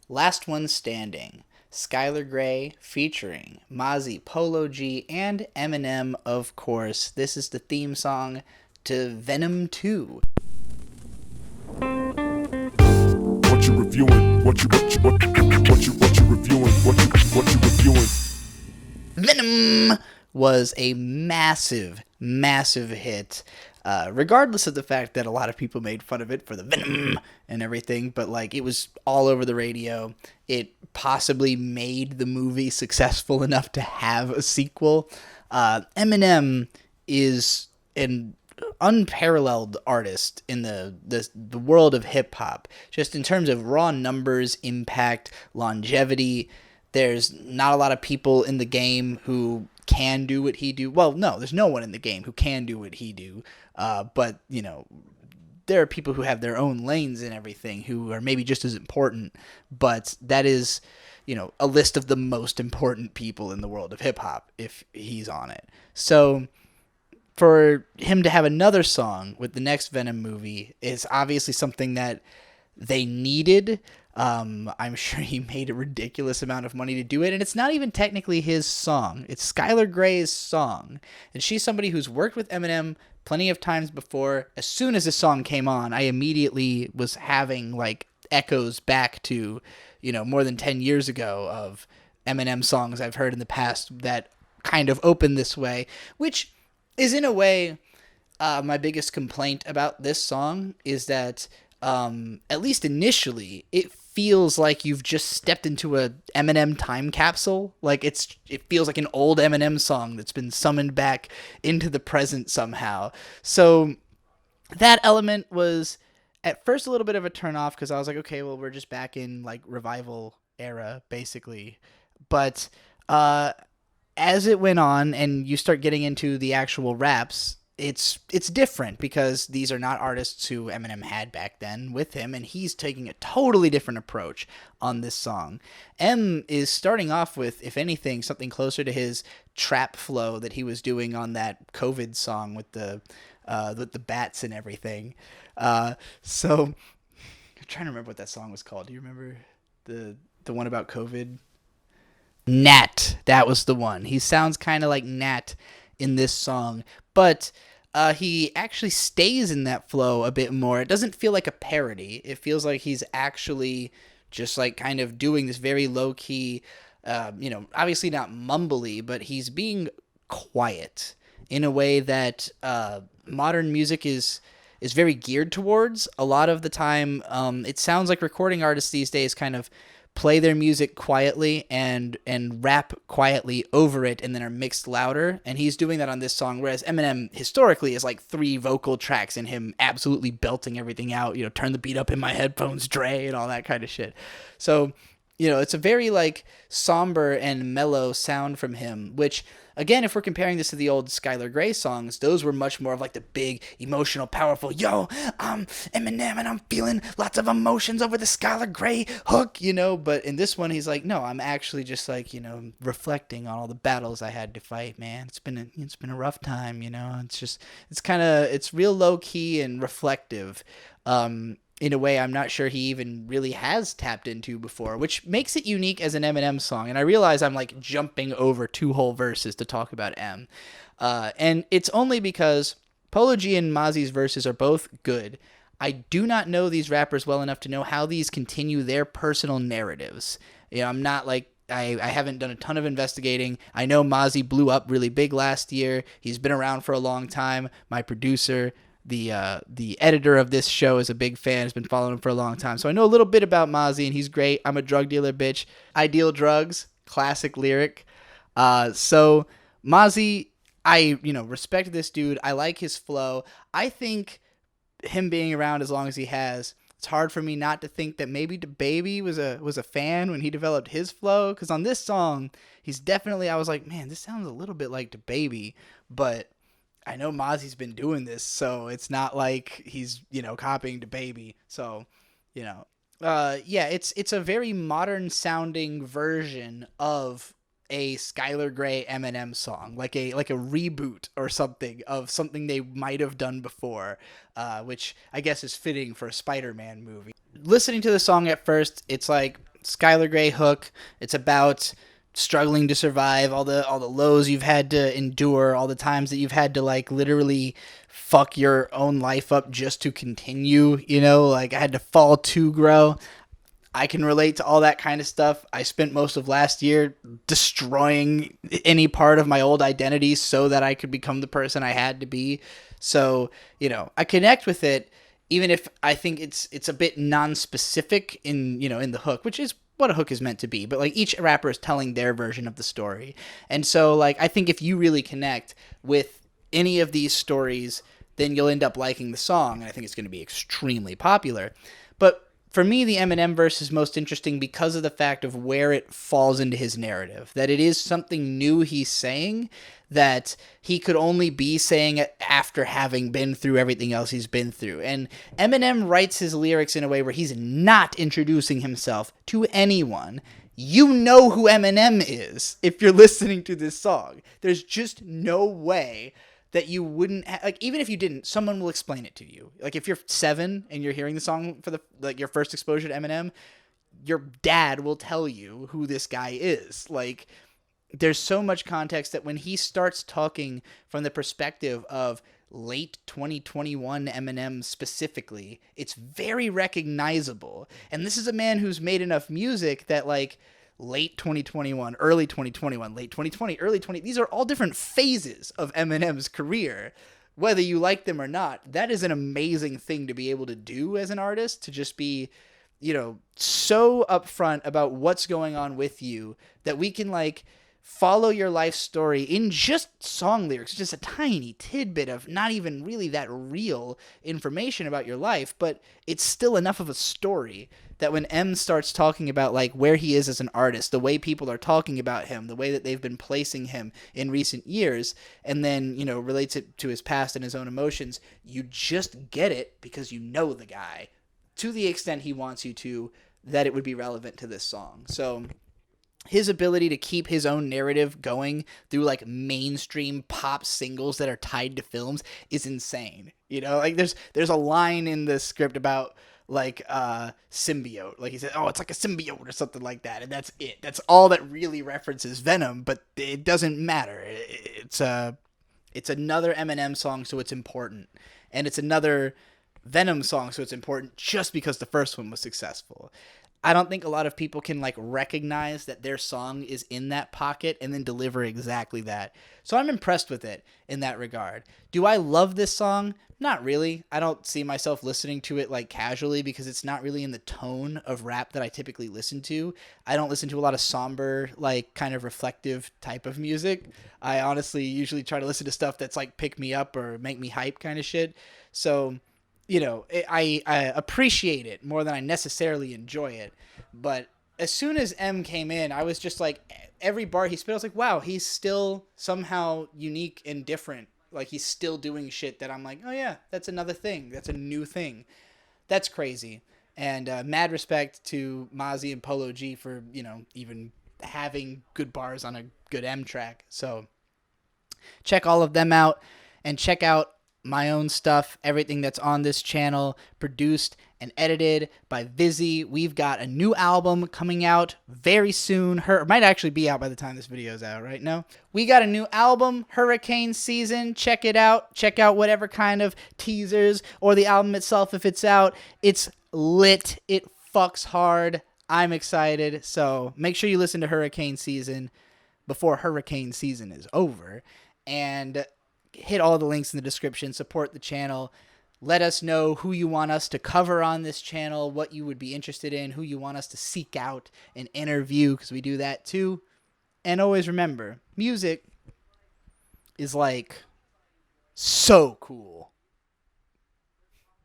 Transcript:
Last One Standing. Skylar Grey featuring Mozzy, Polo G, and Eminem, of course. This is the theme song to Venom 2. What you reviewing? What you reviewing? What you reviewing? Venom was a massive, massive hit. Regardless of the fact that a lot of people made fun of it for the Venom and everything, but like it was all over the radio. It possibly made the movie successful enough to have a sequel. Eminem is an unparalleled artist in the world of hip hop, just in terms of raw numbers, impact, longevity. There's not a lot of people in the game who can do what he do. Well, no, there's no one in the game who can do what he do. But there are people who have their own lanes and everything who are maybe just as important. But that is, a list of the most important people in the world of hip hop if he's on it. So for him to have another song with the next Venom movie is obviously something that they needed. I'm sure he made a ridiculous amount of money to do it, and it's not even technically his song. It's Skylar Grey's song, and she's somebody who's worked with Eminem plenty of times before. As soon as this song came on, I immediately was having like echoes back to, more than 10 years ago of Eminem songs I've heard in the past that kind of open this way, which is in a way my biggest complaint about this song is that at least initially, it feels like you've just stepped into a Eminem time capsule. Like it feels like an old Eminem song that's been summoned back into the present somehow. So that element was at first a little bit of a turnoff because I was like, okay, well, we're just back in like revival era basically. But as it went on and you start getting into the actual raps, it's different because these are not artists who Eminem had back then with him, and he's taking a totally different approach on this song. M is starting off with, if anything, something closer to his trap flow that he was doing on that COVID song with the bats and everything. So I'm trying to remember what that song was called. Do you remember the one about COVID? Nat, that was the one. He sounds kind of like Nat in this song, but he actually stays in that flow a bit more. It doesn't feel like a parody. It feels like he's actually just like kind of doing this very low key, obviously not mumbly, but he's being quiet in a way that modern music is very geared towards. A lot of the time, it sounds like recording artists these days kind of play their music quietly and rap quietly over it and then are mixed louder, and he's doing that on this song, whereas Eminem historically is like 3 vocal tracks and him absolutely belting everything out, turn the beat up in my headphones, Dre, and all that kind of shit. So it's a very like somber and mellow sound from him, which again, if we're comparing this to the old Skylar Grey songs, those were much more of like the big emotional, powerful, yo, I'm Eminem and I'm feeling lots of emotions over the Skylar Grey hook, but in this one he's like, no, I'm actually just like, reflecting on all the battles I had to fight, man. It's been a rough time, it's real low key and reflective. In a way I'm not sure he even really has tapped into before, which makes it unique as an Eminem song. And I realize I'm like jumping over 2 whole verses to talk about M. And it's only because Polo G and Mozzy's verses are both good. I do not know these rappers well enough to know how these continue their personal narratives. I'm not like, I haven't done a ton of investigating. I know Mozzy blew up really big last year. He's been around for a long time. My producer, the editor of this show, is a big fan, has been following him for a long time. So I know a little bit about Mozzy, and he's great. I'm a drug dealer, bitch. I deal drugs. Classic lyric. So Mozzy, I, respect this dude. I like his flow. I think him being around as long as he has, it's hard for me not to think that maybe DaBaby was a fan when he developed his flow. Because on this song, he's definitely, I was like, man, this sounds a little bit like DaBaby, but I know Mozzy's been doing this, so it's not like he's, copying DaBaby. So, yeah, it's a very modern sounding version of a Skylar Grey Eminem song, like a reboot or something of something they might have done before, which I guess is fitting for a Spider-Man movie. Listening to the song at first, it's like Skylar Grey hook. It's about struggling to survive, all the lows you've had to endure, all the times that you've had to like literally fuck your own life up just to continue, you know, like I had to fall to grow. I can relate to all that kind of stuff. I spent most of last year destroying any part of my old identity so that I could become the person I had to be. So, you know, I connect with it, even if I think it's a bit non-specific in, you know, in the hook, which is what a hook is meant to be. But like each rapper is telling their version of the story. And so like I think if you really connect with any of these stories, then you'll end up liking the song, and I think it's going to be extremely popular. But for me, the Eminem verse is most interesting because of the fact of where it falls into his narrative. That it is something new he's saying that he could only be saying it after having been through everything else he's been through. And Eminem writes his lyrics in a way where he's not introducing himself to anyone. You know who Eminem is if you're listening to this song. There's just no way that you wouldn't like, even if you didn't, someone will explain it to you. Like if you're 7 and you're hearing the song for the like your first exposure to Eminem, your dad will tell you who this guy is. Like there's so much context that when he starts talking from the perspective of late 2021 Eminem specifically, it's very recognizable. And this is a man who's made enough music that like late 2021, early 2021, late 2020, early 20. These are all different phases of Eminem's career. Whether you like them or not, that is an amazing thing to be able to do as an artist, to just be, you know, so upfront about what's going on with you that we can like follow your life story in just song lyrics, just a tiny tidbit of not even really that real information about your life, but it's still enough of a story that when M starts talking about like where he is as an artist, the way people are talking about him, the way that they've been placing him in recent years, and then, you know, relates it to his past and his own emotions, you just get it because you know the guy to the extent he wants you to, that it would be relevant to this song. So his ability to keep his own narrative going through like mainstream pop singles that are tied to films is insane. You know, like there's a line in the script about like symbiote. Like he said, oh, it's like a symbiote or something like that. And that's it. That's all that really references Venom, but it doesn't matter. It's another Eminem song, so it's important. And it's another Venom song, so it's important just because the first one was successful. I don't think a lot of people can like recognize that their song is in that pocket and then deliver exactly that. So I'm impressed with it in that regard. Do I love this song? Not really. I don't see myself listening to it like casually because it's not really in the tone of rap that I typically listen to. I don't listen to a lot of somber, like kind of reflective type of music. I honestly usually try to listen to stuff that's like pick me up or make me hype kind of shit. So, you know, I appreciate it more than I necessarily enjoy it. But as soon as M came in, I was just like, every bar he spit, I was like, wow, he's still somehow unique and different. Like, he's still doing shit that I'm like, oh yeah, that's another thing. That's a new thing. That's crazy. And mad respect to Mozzy and Polo G for, you know, even having good bars on a good M track. So check all of them out and check out my own stuff, everything that's on this channel, produced and edited by Vizzy. We've got a new album coming out very soon. It might actually be out by the time this video is out, right? No? We got a new album, Hurricane Season. Check it out. Check out whatever kind of teasers or the album itself if it's out. It's lit. It fucks hard. I'm excited. So make sure you listen to Hurricane Season before Hurricane Season is over. And hit all the links in the description, support the channel, let us know who you want us to cover on this channel, what you would be interested in, who you want us to seek out and interview, because we do that too. And always remember, music is like so cool.